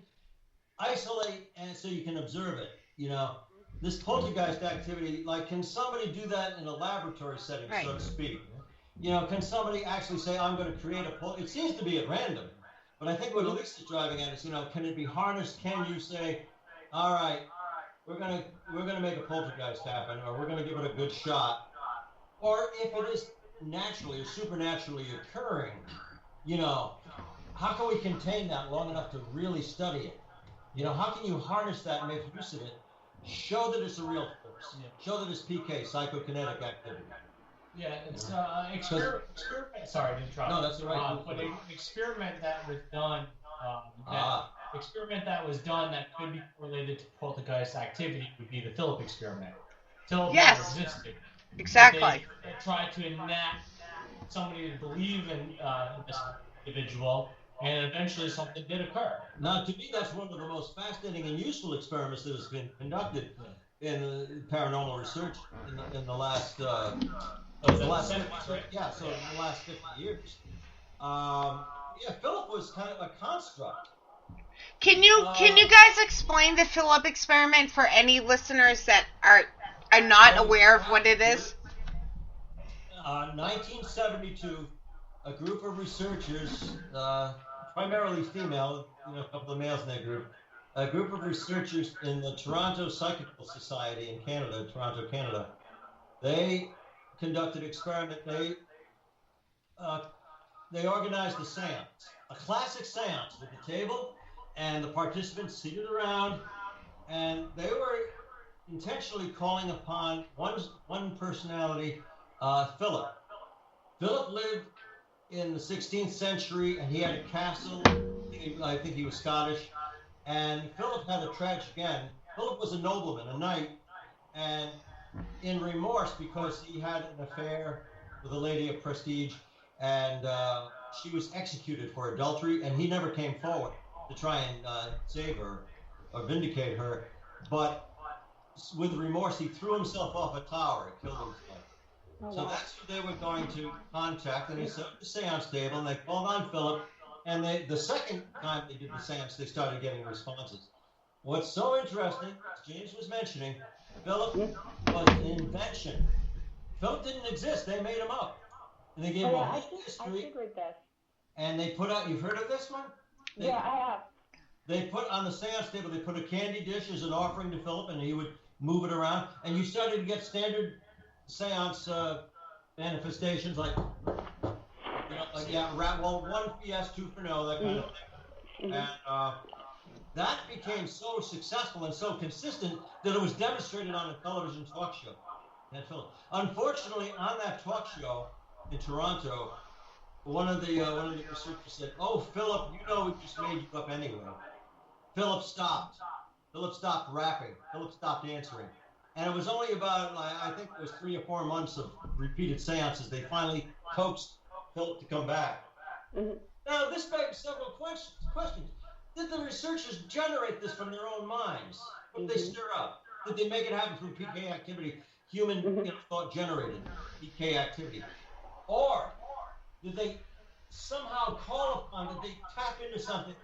[SPEAKER 6] isolate, and so you can observe it. You know, this poltergeist activity, like, can somebody do that in a laboratory setting, so to speak? You know, can somebody actually say, I'm going to create a poltergeist? It seems to be at random. But I think what Elise is driving at is, you know, can it be harnessed? Can you say, all right, we're gonna make a poltergeist happen, or we're gonna give it a good shot, or if it is naturally or supernaturally occurring, you know, how can we contain that long enough to really study it? You know, how can you harness that and make use of it? Show that it's a real force. Show that it's PK, psychokinetic activity.
[SPEAKER 7] Yeah, it's experiment. Sorry to interrupt.
[SPEAKER 6] No, that's all right.
[SPEAKER 7] But an experiment that was done. Experiment that was done that could be correlated to poltergeist activity would be the Philip experiment. Philip never existed.
[SPEAKER 8] Exactly.
[SPEAKER 7] They tried to enact somebody to believe in this individual, and eventually something did occur.
[SPEAKER 6] Now, to me, that's one of the most fascinating and useful experiments that has been conducted in paranormal research in the last 50 years. Philip was kind of a construct.
[SPEAKER 8] Can you guys explain the Philip experiment for any listeners that are not aware of what it is?
[SPEAKER 6] 1972, a group of researchers, primarily female, you know, a couple of males in that group, a group of researchers in the Toronto Psychical Society in Canada, Toronto, Canada, they conducted an experiment. They organized a seance, a classic seance with the table and the participants seated around, and they were intentionally calling upon one personality, Philip. Philip lived in the 16th century, and he had a castle. I think he was Scottish. And Philip had a tragic end. Philip was a nobleman, a knight, and in remorse because he had an affair with a lady of prestige, and she was executed for adultery, and he never came forward to try and save her or vindicate her. But with remorse, he threw himself off a tower and killed himself. So that's who they were going to contact, and they set up the seance table, and they called on Philip. And the second time they did the seance, they started getting responses. What's so interesting, as James was mentioning, Philip was an invention. Philip didn't exist; they made him up, and they gave him a whole history.
[SPEAKER 5] I figured this.
[SPEAKER 6] And they put out. You've heard of this one?
[SPEAKER 5] Yeah, I have.
[SPEAKER 6] They put on the seance table. They put a candy dish as an offering to Philip, and he would move it around, and you started to get standard seance manifestations like, one for yes, two for no, that kind of thing. And that became so successful and so consistent that it was demonstrated on a television talk show. Unfortunately, on that talk show in Toronto, one of the researchers said, "Oh, Philip, we just made you up anyway." Philip stopped. Philip stopped rapping. Philip stopped answering. And it was only about, I think it was 3 or 4 months of repeated seances, they finally coaxed Philip to come back. Now, this begs several questions. Did the researchers generate this from their own minds? What did they stir up? Did they make it happen through PK activity, human thought-generated PK activity? Or did they somehow call upon, did they tap into something,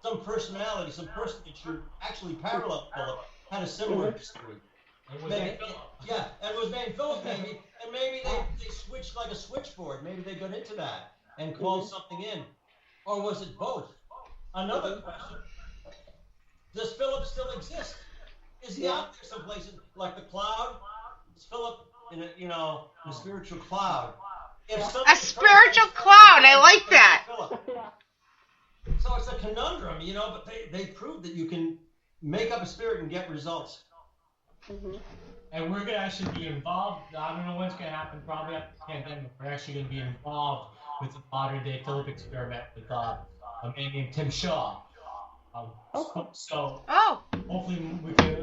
[SPEAKER 6] some personality, some person that should actually parallel Philip, had a similar history? And was named Philip, maybe, and maybe they switched like a switchboard. Maybe they got into that and called something in. Or was it both? Another question, does Philip still exist? Is he out there someplace like the cloud? Is Philip in a spiritual cloud?
[SPEAKER 8] A spiritual cloud, I like that.
[SPEAKER 6] So it's a conundrum, but they proved that you can make up a spirit and get results.
[SPEAKER 7] And we're going to actually be involved. I don't know when's going to happen, probably after the pandemic. We're actually going to be involved with the modern day Philip experiment with a man named Tim Shaw. So hopefully we can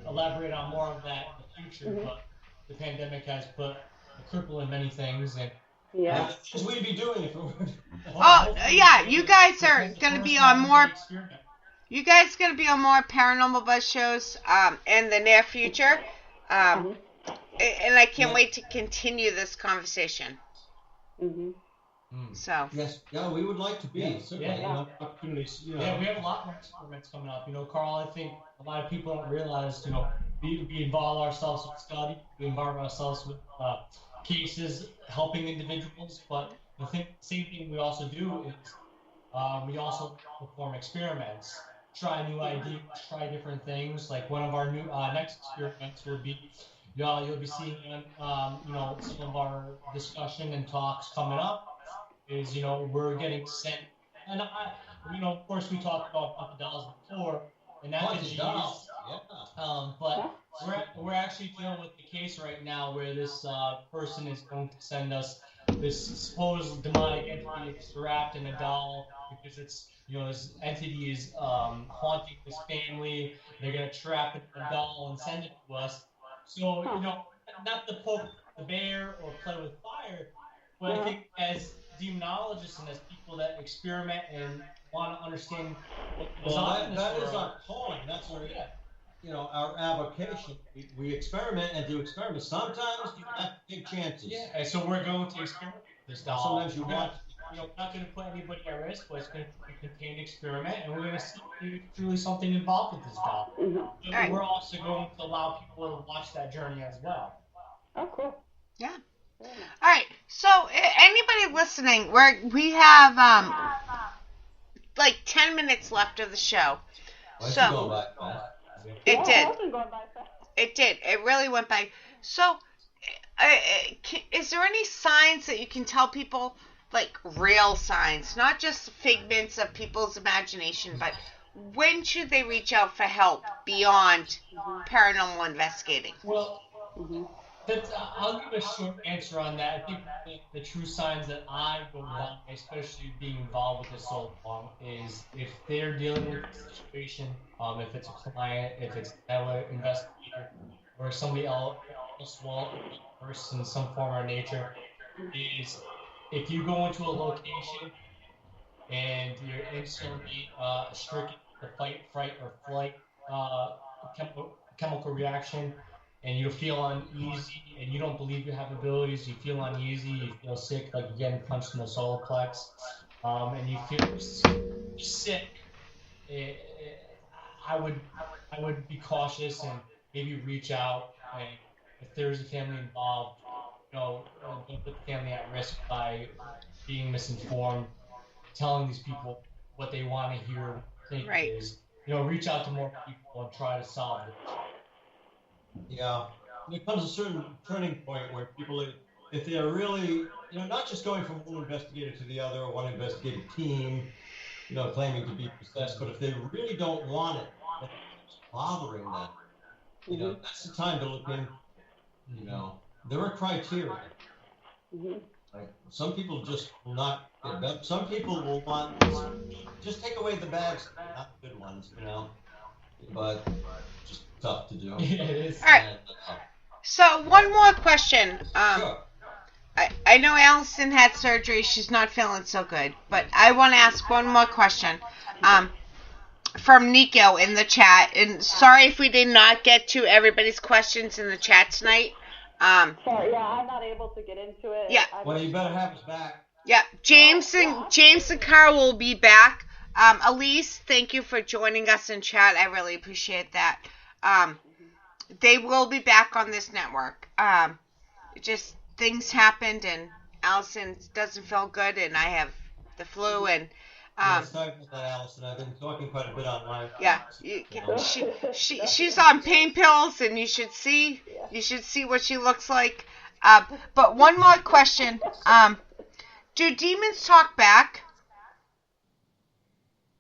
[SPEAKER 7] elaborate on more of that in the future. But the pandemic has put a cripple in many things. And
[SPEAKER 6] things we'd be doing if it were.
[SPEAKER 8] You guys are going to be on more. You guys going to be on more Paranormal Buzz shows in the near future. And I can't wait to continue this conversation. So.
[SPEAKER 6] Yes, we would like to be. Opportunities.
[SPEAKER 7] We have a lot more experiments coming up. Carl, I think a lot of people don't realize, we involve ourselves with study, we involve ourselves with cases, helping individuals, but the same thing we also do is we also perform experiments. Try new ideas, try different things. Like one of our new next experiments will be, you'll be seeing, some of our discussion and talks coming up. Is we're getting sent, and of course we talked about haunted dolls before, and that's but we're actually dealing with the case right now where this person is going to send us this supposed demonic entity that's wrapped in a doll because it's. This entity is haunting this family. They're going to trap it in a doll and send it to us. So, not to poke the bear or play with fire, but I think as demonologists and as people that experiment and want to understand what goes on in this world.
[SPEAKER 6] That is our calling. That's our avocation. We experiment and do experiments. Sometimes you have to take chances.
[SPEAKER 7] Yeah, and so we're going to experiment with this doll.
[SPEAKER 6] Sometimes you want.
[SPEAKER 7] We're not going to put anybody at risk, but it's going to be a contained experiment, and we're going to see if there's truly something involved with this doll. And we're also going to allow people to watch that journey as well.
[SPEAKER 5] Oh, cool.
[SPEAKER 8] Yeah. All right. So, anybody listening, we have like 10 minutes left of the show. It did. It did. It really went by. So, is there any signs that you can tell people? Like real signs, not just figments of people's imagination, but when should they reach out for help beyond paranormal investigating?
[SPEAKER 7] Well, I'll give a short answer on that. I think the true signs that I go by, especially being involved with this so long, is if they're dealing with a situation, if it's a client, if it's an investigator, or somebody else will immerse in some form or nature, is if you go into a location and you're instantly stricken with the fight, fright, or flight chemical reaction, and you feel uneasy, and you don't believe you have abilities. You feel uneasy, you feel sick, like you're getting punched in the solar plex, and you feel sick. I would be cautious and maybe reach out. And if there's a family involved, don't put the family at risk by being misinformed, telling these people what they want to hear, what they think
[SPEAKER 8] Right.
[SPEAKER 7] is. Reach out to more people and try to solve it.
[SPEAKER 6] Yeah. There comes a certain turning point where people, if they're really, not just going from one investigator to the other or one investigative team, claiming to be possessed, but if they really don't want it, and it's bothering them, that's the time to look in. There are criteria. Like, some people just will not get better. Some people will want just take away the bad stuff, not the good ones, but just tough to do.
[SPEAKER 7] Yeah, it is.
[SPEAKER 8] All right. So one more question.
[SPEAKER 6] Sure.
[SPEAKER 8] I know Allison had surgery. She's not feeling so good, but I want to ask one more question. From Nico in the chat, and sorry if we did not get to everybody's questions in the chat tonight.
[SPEAKER 5] Sorry, yeah, I'm not able to get into it.
[SPEAKER 8] Yeah.
[SPEAKER 6] Well, you better have us back.
[SPEAKER 8] Yeah, James and Carl will be back. Elise, thank you for joining us in chat. I really appreciate that. They will be back on this network. Just things happened, and Allison doesn't feel good, and I have the flu, and
[SPEAKER 6] Sorry about that, Allison. I've been talking quite a bit online.
[SPEAKER 8] yeah, she's on pain pills, and you should see what she looks like. But one more question: do demons talk back?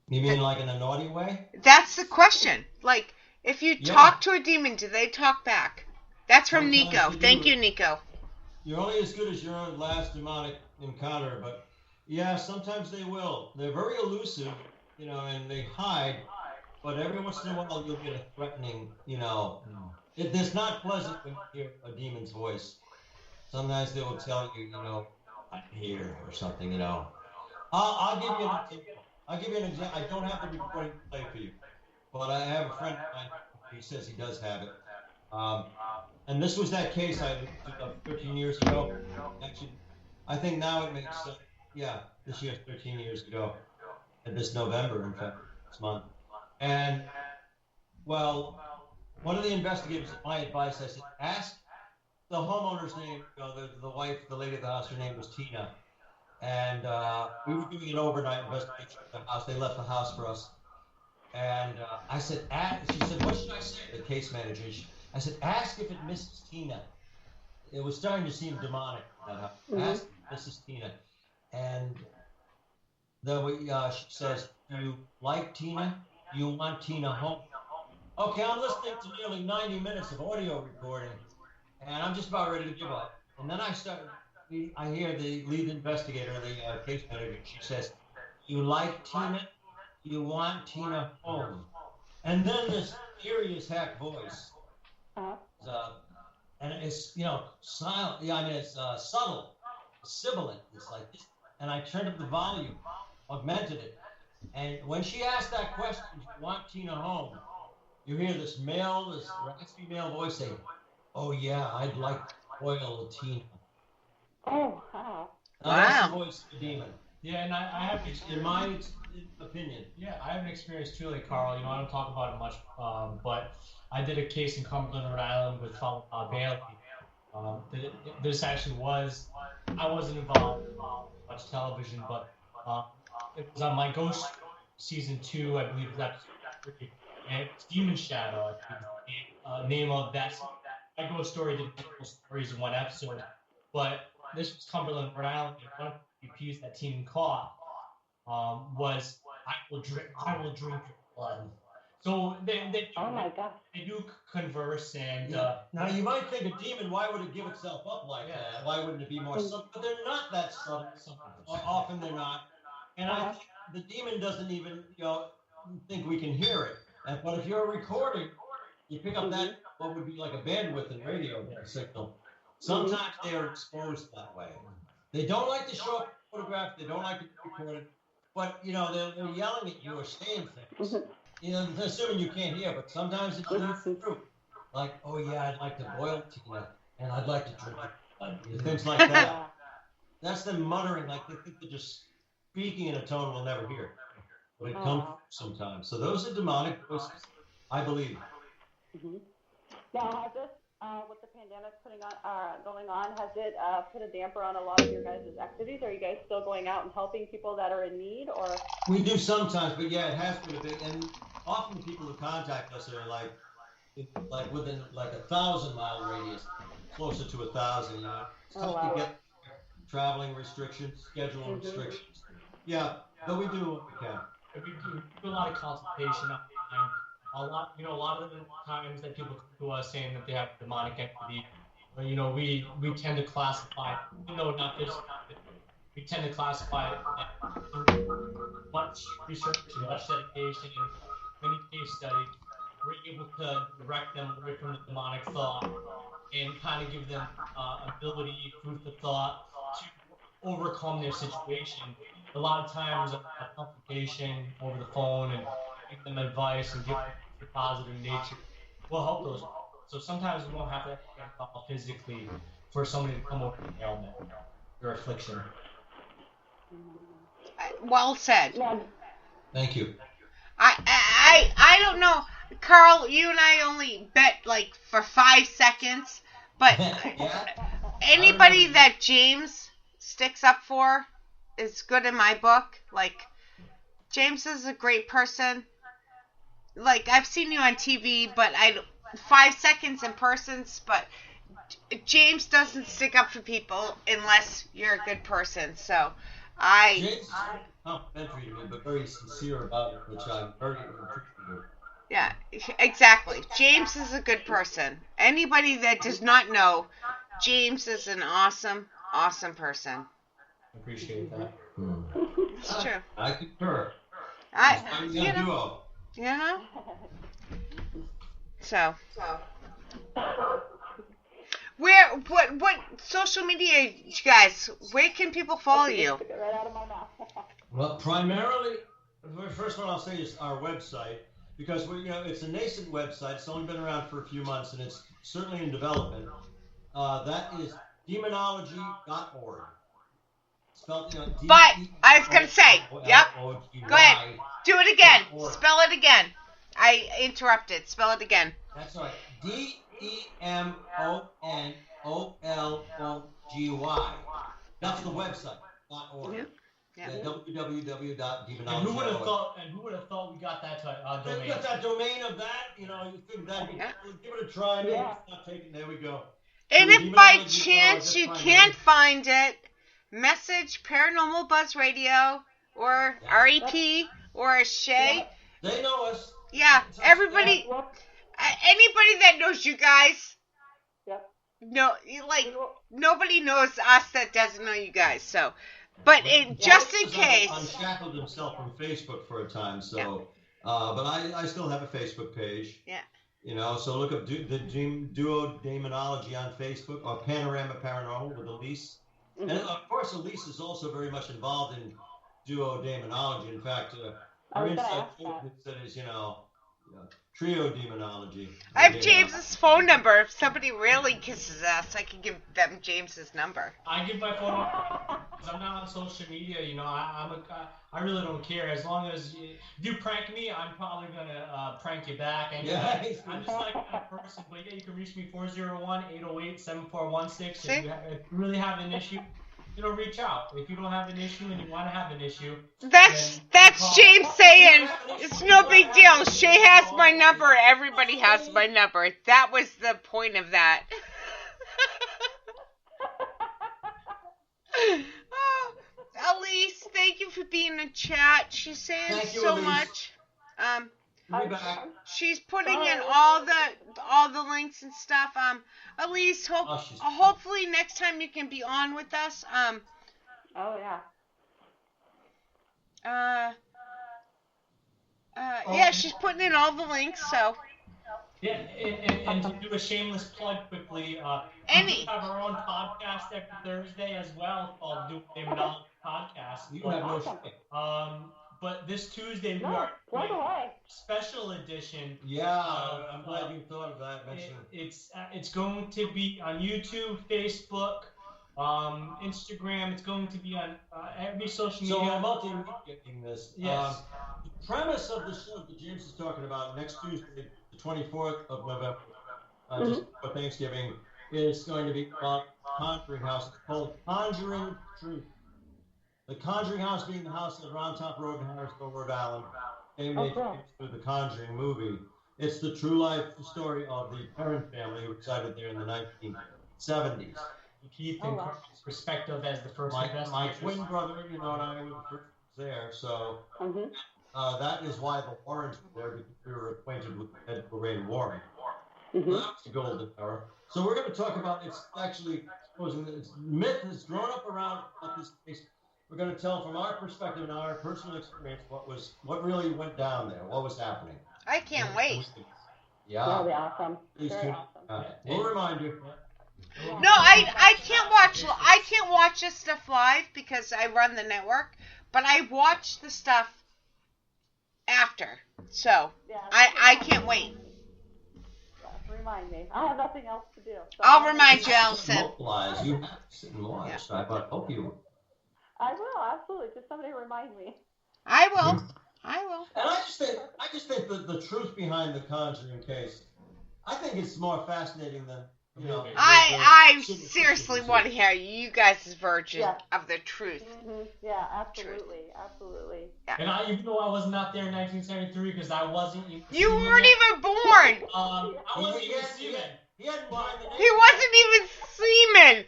[SPEAKER 6] You mean like in a naughty way?
[SPEAKER 8] That's the question. Like, if you talk to a demon, do they talk back? That's from
[SPEAKER 6] Sometimes
[SPEAKER 8] Nico.
[SPEAKER 6] they do.
[SPEAKER 8] Thank you, Nico.
[SPEAKER 6] You're only as good as your last demonic encounter, but yeah, sometimes they will. They're very elusive, and they hide, but every once in a while you'll get a threatening, It's not pleasant when you hear a demon's voice. Sometimes they will tell you, I'm here or something, I'll give you an example. I don't have the recording to play for you, but I have a friend of mine who says he does have it. And this was that case I took up 13 years ago. Actually, I think now it makes, this year 13 years ago, and this November, in fact, this month. And, well, one of the investigators, my advice, I said, ask the homeowner's name, the wife, the lady of the house, her name was Tina. And we were doing an overnight investigation at the house. They left the house for us. And I said, she said, what should I say? The case manager. I said, ask if it misses Tina. It was starting to seem demonic. Ask if Mrs. Tina. And then she says, do you like Tina? Do you want Tina home? Okay, I'm listening to nearly 90 minutes of audio recording, and I'm just about ready to give up. And then I hear the lead investigator, the case manager, she says, you like Tina? Do you want Tina home? And then this furious hack voice. And it's, silent. Yeah, I mean, it's subtle, sibilant. It's like this. And I turned up the volume, augmented it. And when she asked that question, do you want Tina home? You hear this raspy male voice say, oh, yeah, I'd like to spoil Tina.
[SPEAKER 5] Oh, wow.
[SPEAKER 6] Now, that's the voice of the demon.
[SPEAKER 7] Yeah, and I have
[SPEAKER 6] in my opinion.
[SPEAKER 7] Yeah, I have an experience too, like Carl. I don't talk about it much, but I did a case in Cumberland, Rhode Island with Bailey. This actually I wasn't involved in much television, but it was on my Ghost season 2, I believe that's 3, and it's Demon Shadow. Name of that. My Ghost story did multiple stories in one episode, but this was Cumberland, Rhode Island. And one of the PPs that team caught was I will drink your blood. So they
[SPEAKER 5] oh my God.
[SPEAKER 7] They do converse, and
[SPEAKER 6] now you might think a demon, why would it give itself up like that? Why wouldn't it be more subtle? But they're not that subtle. Often they're not. And I think the demon doesn't even think we can hear it. But if you're recording, you pick up that what would be like a bandwidth in radio signal. Sometimes they are exposed that way. They don't like to show up photographed. They don't like to be recorded. but they're yelling at you or saying things. Assuming you can't hear, but sometimes it's true. Like, oh yeah, I'd like to boil Tina, and I'd like to drink it. Things like that. That's them muttering, like they think they're just speaking in a tone we'll never hear. But it comes sometimes. So those are demonic voices, I believe.
[SPEAKER 5] Now, has this, with the pandemic going on, has it put a damper on a lot of your guys' activities? Are you guys still going out and helping people that are in need, or?
[SPEAKER 6] We do sometimes, but yeah, it has been a big. And often the people who contact us are like within like 1,000-mile radius, closer to 1,000. It's tough to get traveling restrictions, schedule restrictions. Yeah, but we do what we can.
[SPEAKER 7] We do a lot of consultation online. A lot of the times that people come to us saying that they have demonic activity, we tend to classify, even though not this, we tend to classify it through much research and much dedication and many case studies. We're able to direct them away from the demonic thought and kind of give them ability, food for thought to overcome their situation. A lot of times a consultation over the phone and give them advice and give them a positive nature will help those. So sometimes we won't have to get involved physically for somebody to come over with an ailment or affliction.
[SPEAKER 8] Well said.
[SPEAKER 6] Thank you.
[SPEAKER 8] I don't know, Carl. You and I only bet like for 5 seconds, but anybody that James sticks up for is good in my book. Like, James is a great person. Like, I've seen you on TV, but 5 seconds in person, but James doesn't stick up for people unless you're a good person. So
[SPEAKER 6] James is complimentary to me, but very sincere about it, which I'm very appreciative.
[SPEAKER 8] Yeah, exactly. James is a good person. Anybody that does not know, James is an awesome, awesome person.
[SPEAKER 7] Appreciate that.
[SPEAKER 8] It's true.
[SPEAKER 6] I concur.
[SPEAKER 8] You know? So. What social media, you guys, where can people follow you?
[SPEAKER 5] Right out of my mouth.
[SPEAKER 6] Well, primarily, the first one I'll say is our website, because it's a nascent website. It's only been around for a few months, and it's certainly in development. That is demonology.org. Spelled,
[SPEAKER 8] but I was gonna say, yep. Go ahead. Do it again. Spell it again. I interrupted. Spell it again.
[SPEAKER 6] That's right. DEMONOLOGY. That's the website. .org.
[SPEAKER 8] Yeah.
[SPEAKER 6] www.demonology.org.
[SPEAKER 7] And who would have thought we got that domain?
[SPEAKER 6] We got that domain of that. You figured that. Give it a try. Maybe it's not taken. There we go.
[SPEAKER 8] And if by chance you can't find it, message Paranormal Buzz Radio or REP or Shay.
[SPEAKER 6] They know us.
[SPEAKER 8] Yeah, everybody, anybody that knows you guys, nobody knows us that doesn't know you guys. So, but just in case.
[SPEAKER 6] Unshackled himself from Facebook for a time, so, but I still have a Facebook page.
[SPEAKER 8] Yeah.
[SPEAKER 6] So look up the Duo Daemonology on Facebook or Panorama Paranormal with Elise. Mm-hmm. And of course, Elise is also very much involved in Duo Daemonology. In fact, our inside that is, Trio Demonology.
[SPEAKER 8] I have James's phone number. If somebody really kisses us, I can give them James's number.
[SPEAKER 7] I give my phone number because I'm not on social media. I really don't care. As long as if you prank me, I'm probably gonna prank you back. And I'm just like that person. But yeah, you can reach me 401-808-7416. If you really have an issue, reach out. If you don't have an issue and you want to have an issue,
[SPEAKER 8] that's James saying it's no big deal. Shay has my number. Everybody has my number. That was the point of that. Elise, thank you for being in the chat. She's saying so
[SPEAKER 6] Elise.
[SPEAKER 8] Much.
[SPEAKER 6] Back.
[SPEAKER 8] She's putting in all the links and stuff. Elise, hopefully next time you can be on with us. Yeah, she's putting in all the links. So,
[SPEAKER 7] Yeah, and to do a shameless plug quickly, we do have our own podcast every Thursday as well called Do Demonology Podcast.
[SPEAKER 6] You have no shame.
[SPEAKER 7] But this Tuesday we
[SPEAKER 5] No,
[SPEAKER 7] are
[SPEAKER 5] plug
[SPEAKER 7] doing
[SPEAKER 5] away.
[SPEAKER 7] a special edition.
[SPEAKER 6] Yeah, I'm glad you thought of that.
[SPEAKER 7] It's going to be on YouTube, Facebook, Instagram. It's going to be on every social media.
[SPEAKER 6] So I'm multi-mediating this.
[SPEAKER 7] Yes.
[SPEAKER 6] The premise of the show that James is talking about next Tuesday, the 24th of November, just before Thanksgiving, is going to be about Conjuring House. It's called Conjuring Truth. The Conjuring House being the house at Round Top Road in Harrisville, Rhode Island. They made through the Conjuring movie. It's the true life story of the Perrin family who resided there in the 1970s.
[SPEAKER 7] Keith and Carl's perspective as the first
[SPEAKER 6] my twin brother, and I were the first there, so that is why the Warrens were there, because we were acquainted with Ed Lorraine Warren. That was the golden era. So we're going to talk about, it's actually exposing this myth has grown up around this case. We're going to tell from our perspective and our personal experience what really went down there, what was happening.
[SPEAKER 8] I can't wait.
[SPEAKER 5] Yeah, that'll be awesome. Very awesome.
[SPEAKER 6] We'll remind you.
[SPEAKER 8] No, I can't watch this stuff live because I run the network, but I watch the stuff after. So I can't wait.
[SPEAKER 5] Remind me. I have nothing else to do. So
[SPEAKER 8] I'll remind you, Allison.
[SPEAKER 6] Mobilize. You have to sit and watch. Yeah. I hope you will.
[SPEAKER 5] I will, absolutely. Just somebody remind me.
[SPEAKER 8] I will. I will.
[SPEAKER 6] And I just think that the truth behind the Conjuring case, I think it's more fascinating than,
[SPEAKER 8] I seriously want to hear you guys' version of the truth.
[SPEAKER 5] Yeah, absolutely. Absolutely.
[SPEAKER 8] Yeah.
[SPEAKER 7] And even though I was not there in 1973 because I wasn't even
[SPEAKER 8] You weren't even born.
[SPEAKER 7] I wasn't even semen.
[SPEAKER 6] He
[SPEAKER 8] wasn't even semen.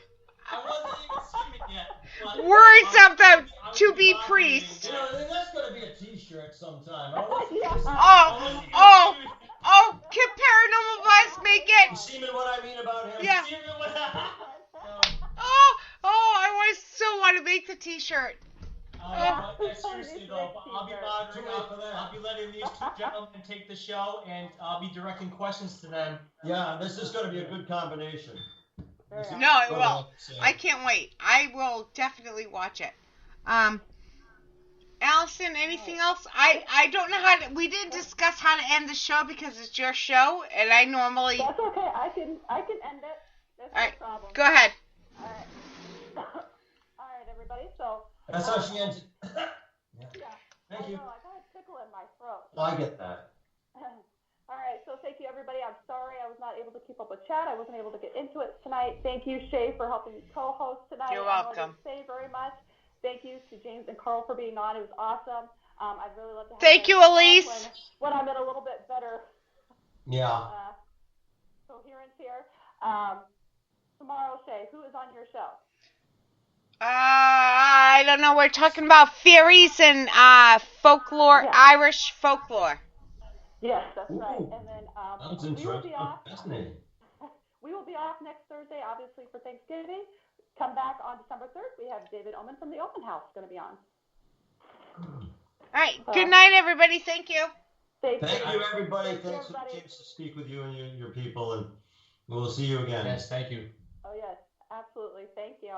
[SPEAKER 7] I wasn't even semen yet.
[SPEAKER 8] Words of the to-be priest.
[SPEAKER 6] That's going to be a T-shirt sometime.
[SPEAKER 8] Can Paranormal Buzz make it?
[SPEAKER 6] You see what I mean about him?
[SPEAKER 8] Yeah. I so want to make the T-shirt.
[SPEAKER 7] Seriously though, I'll be letting these two gentlemen take the show, and I'll be directing questions to them.
[SPEAKER 6] Yeah, this is going to be a good combination.
[SPEAKER 8] No, it will. I can't wait. I will definitely watch it. Allison, anything else? I don't know we didn't discuss how to end the show because it's your show, and I normally.
[SPEAKER 5] That's okay. I can end it. That's no problem.
[SPEAKER 8] Go ahead.
[SPEAKER 5] All right, everybody. So.
[SPEAKER 6] That's how she ends it.
[SPEAKER 5] Yeah.
[SPEAKER 6] Thank you.
[SPEAKER 5] I got a tickle in my throat.
[SPEAKER 6] Well, I get that.
[SPEAKER 5] All right, so thank you, everybody. I'm sorry I was not able to keep up with chat. I wasn't able to get into it tonight. Thank you, Shay, for helping me co-host tonight.
[SPEAKER 8] You're welcome.
[SPEAKER 5] Say very much. Thank you to James and Carl for being on. It was awesome. I'd really love to have
[SPEAKER 8] Thank you, Elise.
[SPEAKER 5] When I'm in a little bit better coherence here. Tomorrow, Shay, who is on your show?
[SPEAKER 8] I don't know. We're talking about fairies and folklore, Irish folklore.
[SPEAKER 5] Yes, that's right. And then
[SPEAKER 6] Sounds interesting. Fascinating.
[SPEAKER 5] We will be off next Thursday, obviously, for Thanksgiving. Come back on December 3rd. We have David Oman from the Open House going to be on.
[SPEAKER 8] All right. Good night, everybody. Thank you.
[SPEAKER 6] Thank you, everybody. Thanks for the chance to speak with you and your people, and we'll see you again.
[SPEAKER 7] Yes, thank you.
[SPEAKER 5] Oh, yes, absolutely. Thank you.